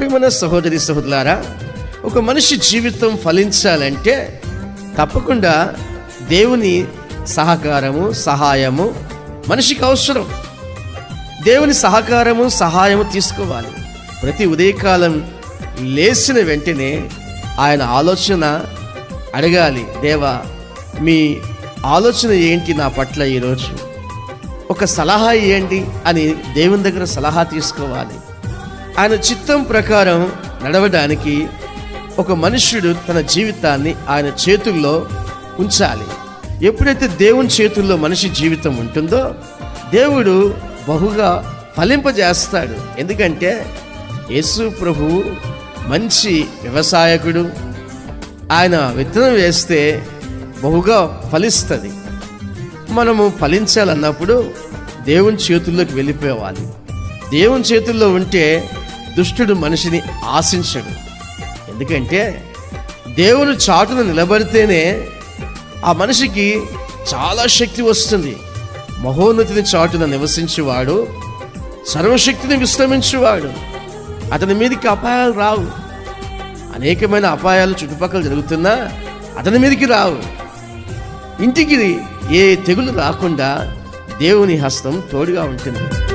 ప్రియమైన సహోదరి సహోదరులారా, ఒక మనిషి జీవితం ఫలించాలంటే తప్పకుండా దేవుని సహకారము, సహాయము మనిషికి అవసరం. దేవుని సహకారము, సహాయము తీసుకోవాలి. ప్రతి ఉదయకాలం లేచిన వెంటనే ఆయన ఆలోచన అడగాలి. దేవా, మీ ఆలోచన ఏంటి నా పట్ల ఈరోజు? ఒక సలహా ఇవ్వండి అని దేవుని దగ్గర సలహా తీసుకోవాలి. ఆయన చిత్తం ప్రకారం నడవడానికి ఒక మనుష్యుడు తన జీవితాన్ని ఆయన చేతుల్లో ఉంచాలి. ఎప్పుడైతే దేవుని చేతుల్లో మనిషి జీవితం ఉంటుందో దేవుడు బహుగా ఫలింపజేస్తాడు. ఎందుకంటే యేసు ప్రభువు మంచి వ్యవసాయకుడు. ఆయన విత్తనం వేస్తే బహుగా ఫలిస్తుంది. మనము ఫలించాలన్నప్పుడు దేవుని చేతుల్లోకి వెళ్ళిపోవాలి. దేవుని చేతుల్లో ఉంటే దుష్టుడు మనిషిని ఆశించడు. ఎందుకంటే దేవుని చాటున నిలబడితేనే ఆ మనిషికి చాలా శక్తి వస్తుంది. మహోన్నతిని చాటున నివసించేవాడు సర్వశక్తిని విశ్రమించేవాడు. అతని మీదకి అపాయాలు రావు. అనేకమైన అపాయాలు చుట్టుపక్కల జరుగుతున్నా అతని మీదకి రావు. ఇంటికి ఏ తెగులు రాకుండా దేవుని హస్తం తోడుగా ఉంటుంది.